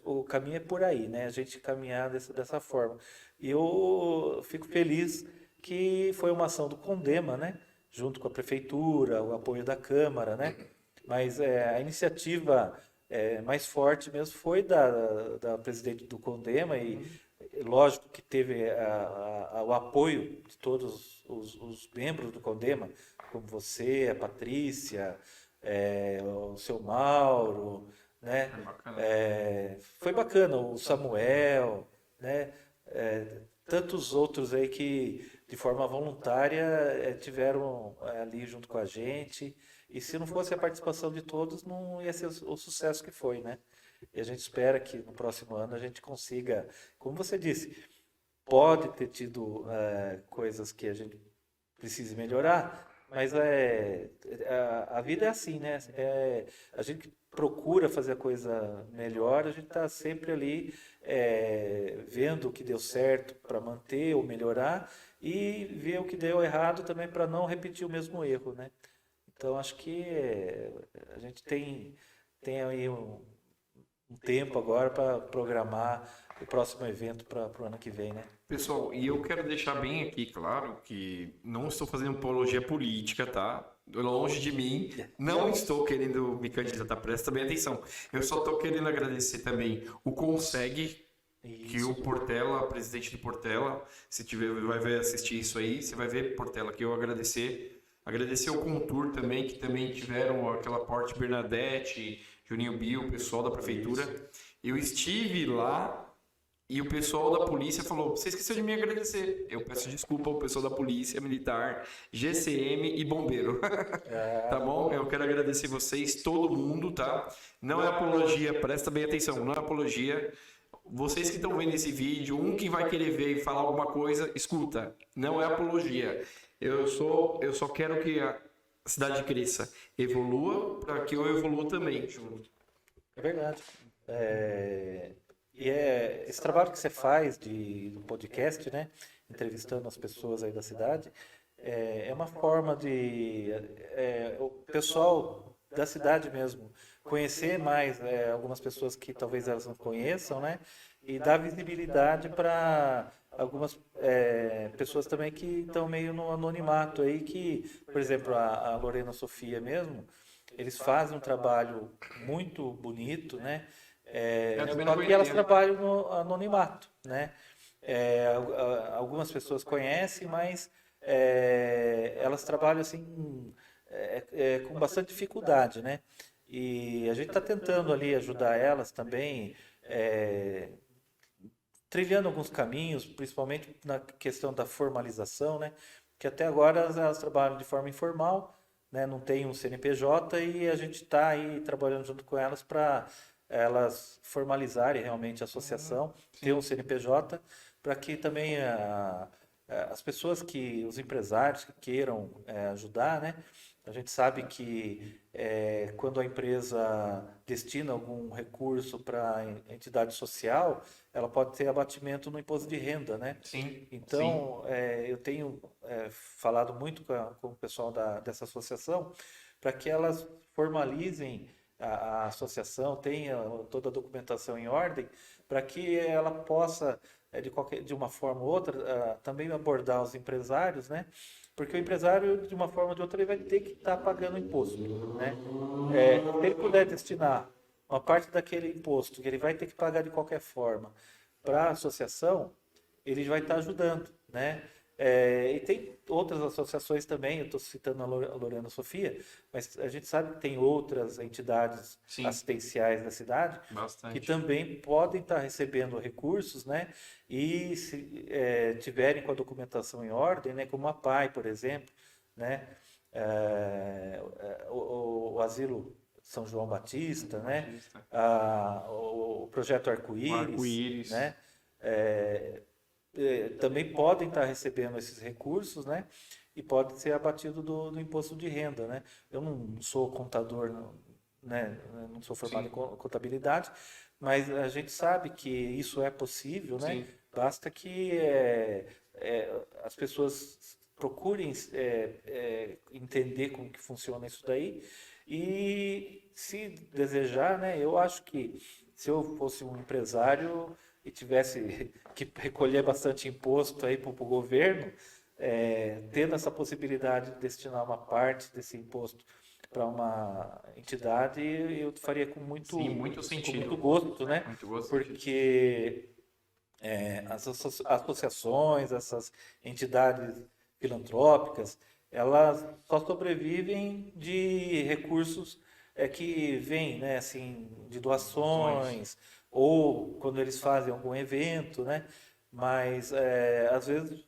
o caminho é por aí, né? A gente caminhar dessa forma. E eu fico feliz que foi uma ação do Condema, né? Junto com a prefeitura, o apoio da Câmara, né? Mas a iniciativa mais forte mesmo foi da presidente do Condema e lógico que teve o apoio de todos os membros do Condema, como você, a Patrícia, o seu Mauro, né? Foi bacana, o Samuel, né? Tantos outros aí que de forma voluntária tiveram ali junto com a gente, e se não fosse a participação de todos não ia ser o sucesso que foi, né? E a gente espera que no próximo ano a gente consiga, como você disse, pode ter tido coisas que a gente precise melhorar, mas a vida é assim, né? A gente procura fazer a coisa melhor, a gente está sempre ali vendo o que deu certo para manter ou melhorar e ver o que deu errado também para não repetir o mesmo erro, né? Então acho que a gente tem aí um tempo agora para programar o próximo evento para o ano que vem, né? Pessoal, e eu quero deixar bem aqui claro que não estou fazendo apologia política, tá? Longe de mim, não estou querendo me candidatar, presta bem atenção. Eu só estou querendo agradecer também o Consegue, que o Portela, presidente do Portela, se tiver, vai ver, assistir isso aí, você vai ver, Portela, que eu agradecer. Agradecer o Contour também, que também tiveram aquela Porte Bernadette, Juninho Bill, o pessoal da prefeitura. Eu estive lá e o pessoal da polícia falou: você esqueceu de me agradecer. Eu peço desculpa ao pessoal da polícia militar, GCM e bombeiro. Tá bom? Eu quero agradecer vocês, todo mundo, tá? Não é apologia, presta bem atenção, não é apologia. Vocês que estão vendo esse vídeo, que vai querer ver e falar alguma coisa, escuta, não é apologia. Eu só quero que a cidade cresça, evolua, para que eu evolua também junto. É verdade. Esse trabalho que você faz do podcast, né, entrevistando as pessoas aí da cidade, é uma forma de o pessoal da cidade mesmo conhecer mais algumas pessoas que talvez elas não conheçam, né, e dar visibilidade para algumas pessoas também que estão meio no anonimato aí, que, por exemplo, a Lorena Sofia mesmo, eles fazem um trabalho muito bonito, né? Só que elas trabalham no anonimato, né? Algumas pessoas conhecem, mas elas trabalham assim com bastante dificuldade, né? E a gente está tentando ali ajudar elas também, trilhando alguns caminhos, principalmente na questão da formalização, né? Que até agora elas trabalham de forma informal, né? Não tem um CNPJ e a gente está aí trabalhando junto com elas para elas formalizarem realmente a associação, ter um CNPJ, para que também as pessoas os empresários que queiram ajudar, né? A gente sabe que quando a empresa destina algum recurso para entidade social, ela pode ter abatimento no imposto de renda, né? Sim. Então, eu tenho falado muito com o pessoal dessa associação para que elas formalizem a associação, tenha toda a documentação em ordem, para que ela possa, de uma forma ou outra, também abordar os empresários, né? Porque o empresário, de uma forma ou de outra, ele vai ter que estar pagando imposto, né? Se ele puder destinar uma parte daquele imposto que ele vai ter que pagar de qualquer forma para a associação, ele vai estar ajudando, né? E tem outras associações também, eu estou citando a Lorena Sofia, mas a gente sabe que tem outras entidades assistenciais da cidade que também podem estar recebendo recursos, né? E se tiverem com a documentação em ordem, né? Como a PAI, por exemplo, né? O Asilo São João Batista, né? O Projeto Arco-Íris, né? Também podem estar recebendo esses recursos, né? E pode ser abatido do imposto de renda, né? Eu não sou contador, né? Não sou formado em contabilidade, mas a gente sabe que isso é possível, né? Sim. Basta que as pessoas procurem entender como que funciona isso daí e, se desejar, né? Eu acho que se eu fosse um empresário e tivesse que recolher bastante imposto aí para o governo, tendo essa possibilidade de destinar uma parte desse imposto para uma entidade, eu faria com muito sentido. Com muito gosto, né? Muito gosto, porque as associações, essas entidades filantrópicas, elas só sobrevivem de recursos que vêm, né, assim, de doações, ou quando eles fazem algum evento, né? Mas às vezes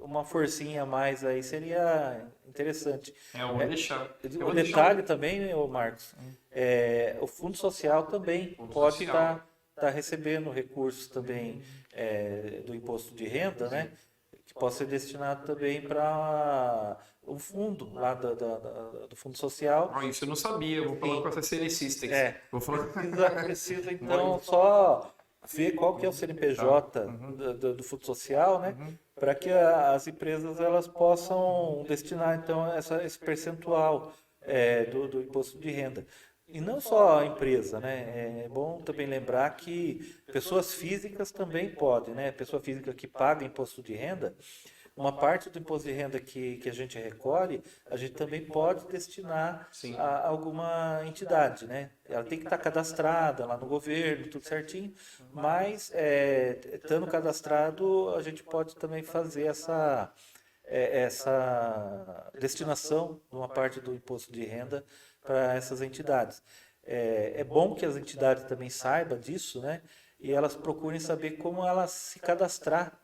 uma forcinha a mais aí seria interessante. Eu vou deixar. Eu O vou detalhe deixar também, ô Marcos, o Fundo Social também Fundo pode Social. estar recebendo recursos também do imposto de renda, né? Que possa ser destinado também para o fundo lá do Fundo Social. Isso eu não sabia. Eu vou falar com essa CN Systems. Vou falar. Precisa então só ver qual que é o CNPJ Uhum. do Fundo Social, né? Para que as empresas elas possam destinar então esse percentual do imposto de renda. E não só a empresa, né? É bom também lembrar que pessoas físicas também podem, né? Pessoa física que paga imposto de renda, uma parte do imposto de renda que a gente recolhe, a gente também pode destinar Sim. a alguma entidade, né? Ela tem que estar cadastrada lá no governo, tudo certinho, mas estando cadastrado, a gente pode também fazer essa destinação de uma parte do imposto de renda para essas entidades. É bom que as entidades também saibam disso, né? E elas procurem saber como elas se cadastrar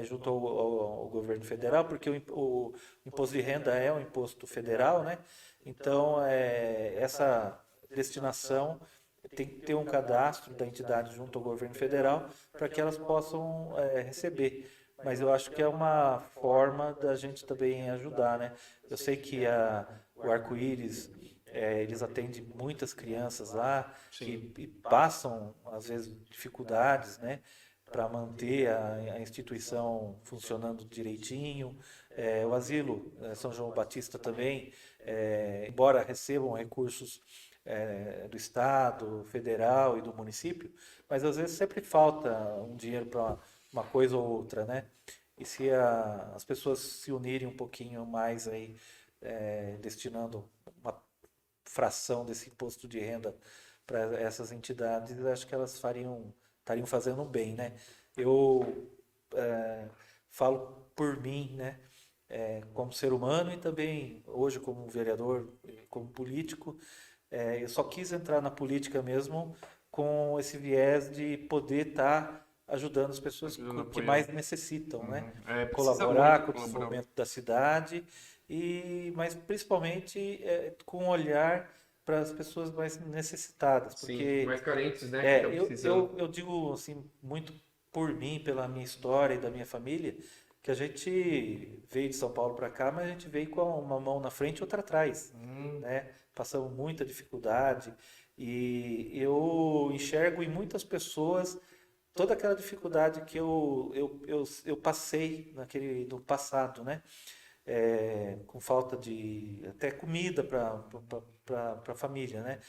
junto ao governo federal, porque o imposto de renda é um imposto federal, né? Então, essa destinação tem que ter um cadastro da entidade junto ao governo federal para que elas possam receber. Mas eu acho que é uma forma da gente também ajudar, né? Eu sei que o Arco-Íris, eles atendem muitas crianças lá e passam, às vezes, dificuldades, né? Para manter a instituição funcionando direitinho. O asilo São João Batista também, embora recebam recursos do Estado, federal e do município, mas às vezes sempre falta um dinheiro para uma coisa ou outra, né? E se as pessoas se unirem um pouquinho mais aí, destinando uma fração desse imposto de renda para essas entidades, acho que elas estariam fazendo bem, né? Eu falo por mim, né? Como ser humano e também hoje como vereador, como político, eu só quis entrar na política mesmo com esse viés de poder estar ajudando as pessoas que mais necessitam, né? Colaborar com o desenvolvimento da cidade mas principalmente com um olhar para as pessoas mais necessitadas, porque Sim, mais carentes, né? Que estão precisando. eu digo assim muito por mim, pela minha história e da minha família, que a gente veio de São Paulo para cá, mas a gente veio com uma mão na frente e outra atrás, né? Passamos muita dificuldade e eu enxergo em muitas pessoas toda aquela dificuldade que eu passei no passado, né? Com falta de até comida para a família, né?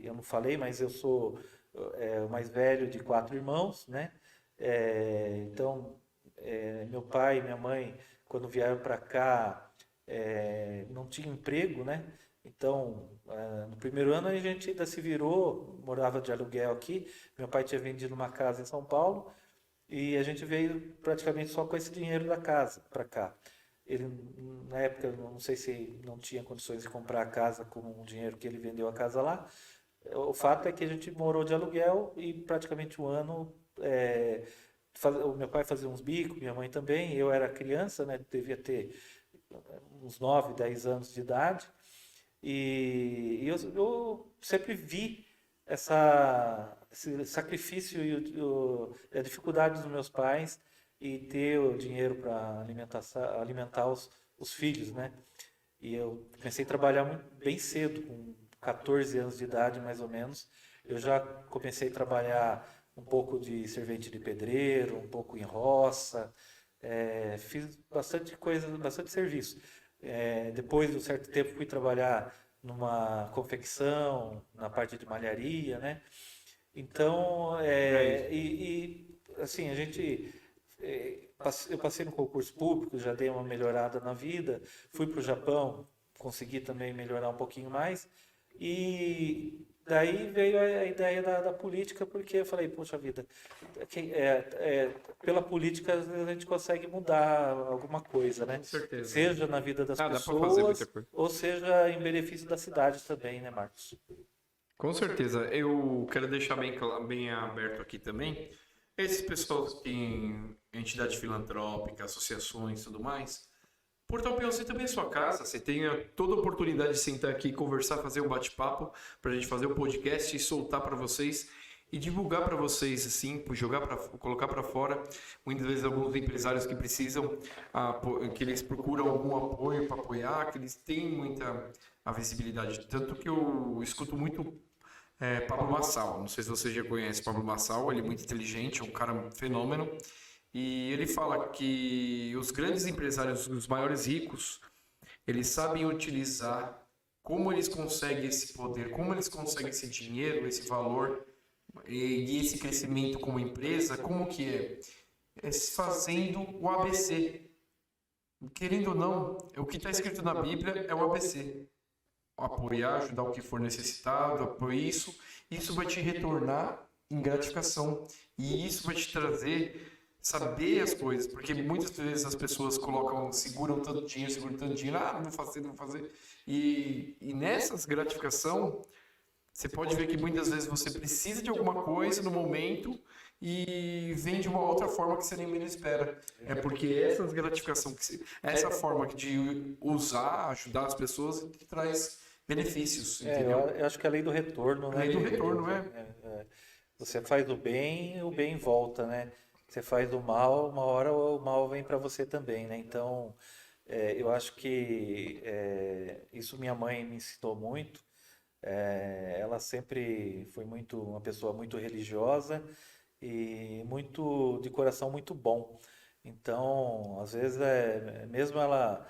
Eu não falei, mas eu sou o mais velho de 4 irmãos, né? Então, meu pai e minha mãe, quando vieram para cá, não tinham emprego, né? Então, no primeiro ano a gente ainda se virou, morava de aluguel aqui. Meu pai tinha vendido uma casa em São Paulo e a gente veio praticamente só com esse dinheiro da casa para cá. Ele, na época, não sei se não tinha condições de comprar a casa com o dinheiro que ele vendeu a casa lá. O fato é que a gente morou de aluguel e praticamente um ano o meu pai fazia uns bicos, minha mãe também. Eu era criança, né? Devia ter uns 9, 10 anos de idade. E eu sempre vi esse sacrifício e a dificuldade dos meus pais e ter o dinheiro para alimentar os filhos, né? E eu comecei a trabalhar bem cedo, com 14 anos de idade, mais ou menos. Eu já comecei a trabalhar um pouco de servente de pedreiro, um pouco em roça, fiz bastante coisa, bastante serviço. Depois de um certo tempo fui trabalhar numa confecção, na parte de malharia, né? Então, assim, eu passei no concurso público, já dei uma melhorada na vida, fui para o Japão, consegui também melhorar um pouquinho mais, e daí veio a ideia da política, porque eu falei, poxa vida, pela política a gente consegue mudar alguma coisa, né? Com certeza. Seja na vida das dá pra fazer muita pessoas, coisa. ou seja em benefício da cidade também, né, Marcos? Com certeza. Eu quero deixar bem aberto aqui também. Esses pessoas que têm entidade filantrópica, associações e tudo mais, Portal POC também é sua casa. Você tem toda a oportunidade de sentar aqui, conversar, fazer um bate-papo, para a gente fazer um podcast e soltar para vocês e divulgar para vocês, assim, colocar para fora. Muitas vezes alguns empresários que precisam, que eles procuram algum apoio para apoiar, que eles têm muita a visibilidade. Tanto que eu escuto muito Pablo Marçal. Não sei se você já conhece Pablo Marçal, ele é muito inteligente, é um cara fenômeno. E ele fala que os grandes empresários, os maiores ricos, eles sabem utilizar como eles conseguem esse poder, como eles conseguem esse dinheiro, esse valor e esse crescimento como empresa, como que é? É fazendo o ABC. Querendo ou não, o que está escrito na Bíblia é o ABC. Apoiar, ajudar o que for necessitado, apoiar isso. Isso vai te retornar em gratificação. E isso vai te trazer saber as coisas, porque muitas vezes as pessoas seguram tanto dinheiro, não vou fazer. E nessas gratificação, você pode ver que muitas vezes você precisa de alguma coisa no momento e vem de uma outra forma que você nem menos espera. É porque essas gratificação, essa forma de usar, ajudar as pessoas, que traz benefícios, entendeu? Eu acho que é a lei do retorno, né? A lei do retorno, Você faz o bem volta, né? Você faz o mal, uma hora o mal vem para você também, né? Então, eu acho que isso minha mãe me ensinou muito. Ela sempre foi uma pessoa muito religiosa e muito de coração muito bom. Então, às vezes, mesmo ela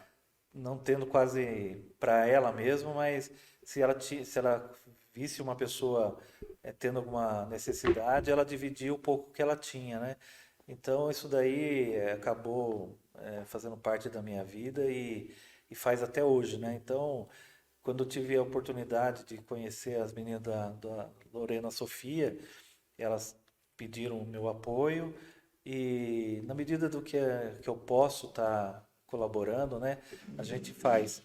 não tendo quase para ela mesma, mas se ela visse uma pessoa tendo alguma necessidade, ela dividia o pouco que ela tinha, né? Então isso daí acabou fazendo parte da minha vida e faz até hoje, né? Então, quando eu tive a oportunidade de conhecer as meninas da Lorena Sofia, elas pediram o meu apoio e na medida do que eu posso estar colaborando, né? A gente faz.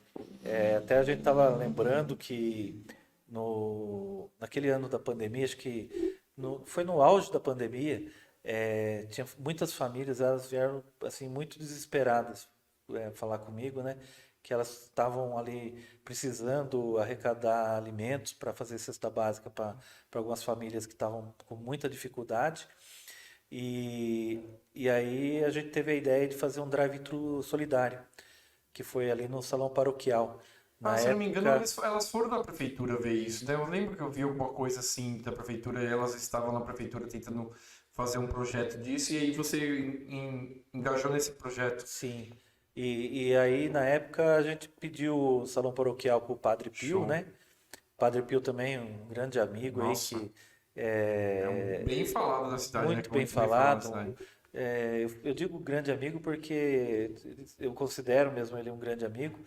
Até a gente estava lembrando que naquele ano da pandemia, acho que foi no auge da pandemia, tinha muitas famílias, elas vieram assim muito desesperadas falar comigo, né? Que elas estavam ali precisando arrecadar alimentos para fazer cesta básica para algumas famílias que estavam com muita dificuldade. E aí a gente teve a ideia de fazer um drive-thru solidário, que foi ali no salão paroquial. Se não me engano, elas foram na prefeitura ver isso, né? Eu lembro que eu vi alguma coisa assim da prefeitura, e elas estavam na prefeitura tentando fazer um projeto disso, e aí você engajou nesse projeto. Sim. E aí, na época, a gente pediu o salão paroquial para o Padre Pio, Show. né? O Padre Pio também, um grande amigo. Nossa. Aí, que Bem falado da cidade, muito né? bem falado. Eu digo grande amigo porque eu considero mesmo ele um grande amigo.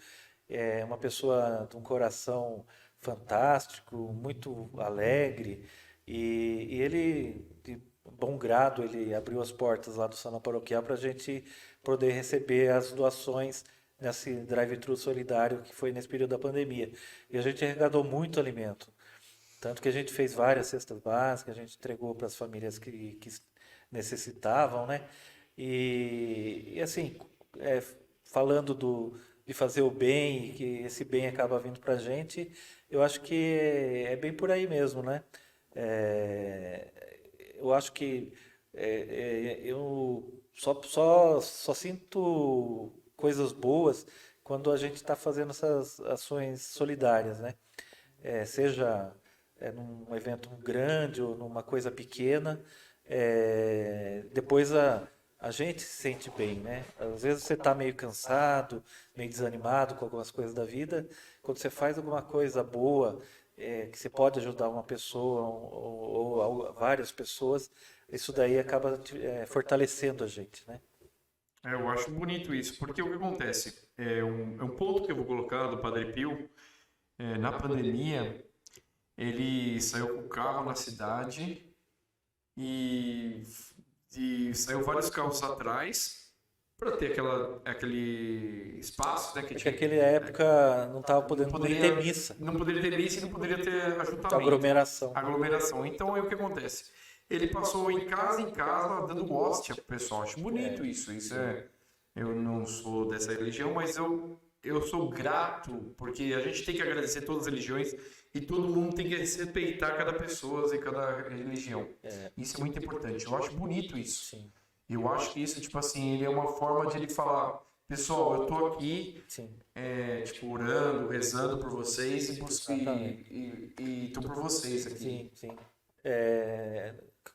É uma pessoa de um coração fantástico, muito alegre. E ele, de bom grado, ele abriu as portas lá do salão paroquial para a gente poder receber as doações nesse drive-thru solidário que foi nesse período da pandemia. E a gente arrecadou muito alimento. Tanto que a gente fez várias cestas básicas, a gente entregou para as famílias que necessitavam, né? E assim, falando de fazer o bem e que esse bem acaba vindo para a gente, eu acho que é bem por aí mesmo, né? Eu acho que eu só sinto coisas boas quando a gente está fazendo essas ações solidárias, né? Seja num evento grande ou numa coisa pequena, depois a gente se sente bem, né? Às vezes você está meio cansado, meio desanimado com algumas coisas da vida. Quando você faz alguma coisa boa, que você pode ajudar uma pessoa ou várias pessoas, isso daí acaba fortalecendo a gente, né? Eu acho bonito isso, porque o que acontece? É um ponto que eu vou colocar do Padre Pio. Na pandemia, ele saiu com o carro na cidade e saiu vários carros atrás para ter aquele espaço, né, que Porque naquela época não estava podendo nem ter missa. Não poderia ter missa e não poderia ter ajuntamento. Aglomeração. Então, aí o que acontece? ele passou em casa dando hóstia pro pessoal. Acho bonito isso. Isso é. Eu não sou dessa religião, mas eu sou grato, porque a gente tem que agradecer todas as religiões e todo mundo tem que respeitar cada pessoa e cada religião. Isso é muito importante. Eu acho bonito isso. Sim. Eu acho que isso, tipo assim, ele é uma forma de ele falar, pessoal, eu tô aqui, Sim. tipo, orando, rezando por vocês Exatamente. e tô por vocês aqui. Sim, sim.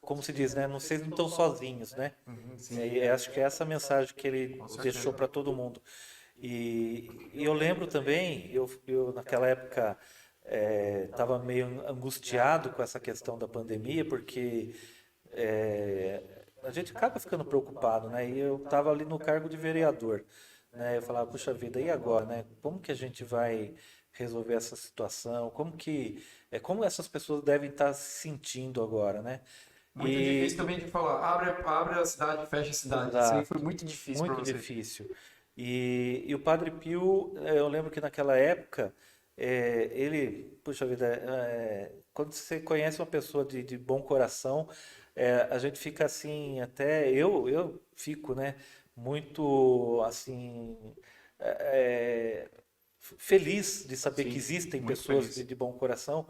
Como se diz, né? Vocês não estão sozinhos, né? Sim. E acho que é essa mensagem que ele Com certeza. deixou para todo mundo. E eu lembro também, eu naquela época estava meio angustiado com essa questão da pandemia, porque a gente acaba ficando preocupado, né? E eu estava ali no cargo de vereador, né? Eu falava, puxa vida, e agora, né? Como que a gente vai resolver essa situação? Como essas pessoas devem estar se sentindo agora, né? Muito difícil também de falar, abre a cidade, fecha a cidade. Isso aí foi muito difícil para Muito você. difícil. E o Padre Pio, eu lembro que naquela época, ele, puxa vida, quando você conhece uma pessoa de bom coração, a gente fica assim, até eu fico, né, muito assim, feliz de saber que existem muito pessoas feliz. de bom coração.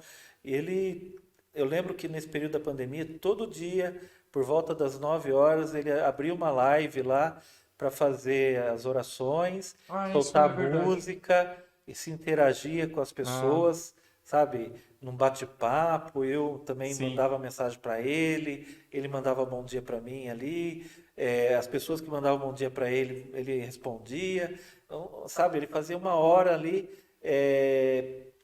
Eu lembro que nesse período da pandemia, todo dia, por volta das 9 horas, ele abria uma live lá para fazer as orações, Isso soltar é verdade. música e se interagia com as pessoas, sabe? Num bate-papo, eu também Sim. mandava mensagem para ele mandava bom dia para mim ali, as pessoas que mandavam bom dia para ele respondia, então, sabe? Ele fazia uma hora ali,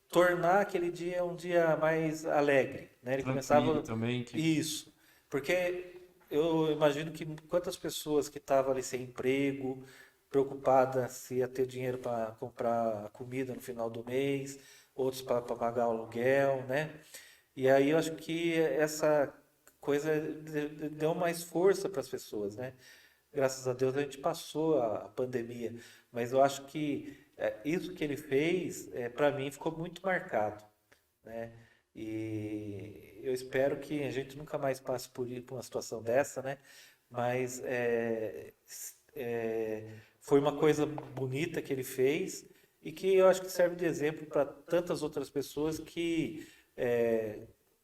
tornar aquele dia um dia mais alegre, né? Ele começava também. isso, porque eu imagino que quantas pessoas que estavam ali sem emprego, preocupadas se ia ter dinheiro para comprar comida no final do mês, outros para pagar o aluguel, né? E aí eu acho que essa coisa deu mais força para as pessoas, né? Graças a Deus a gente passou a pandemia, mas eu acho que isso que ele fez, para mim, ficou muito marcado, né? E eu espero que a gente nunca mais passe por uma situação dessa, né? Mas foi uma coisa bonita que ele fez e que eu acho que serve de exemplo para tantas outras pessoas que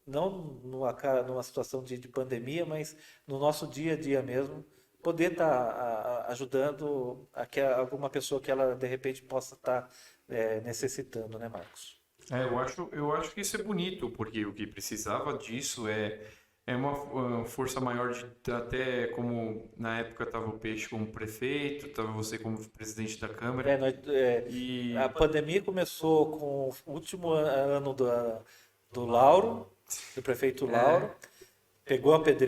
não numa situação de pandemia, mas no nosso dia a dia mesmo, poder estar ajudando alguma pessoa que ela de repente possa estar necessitando, né, Marcos? Eu acho que isso é bonito, porque o que precisava disso é uma força maior, até como na época estava o Peixe como prefeito, estava você como presidente da Câmara. A pandemia começou com o último ano do Lauro, do prefeito Lauro, pegou a pedreira.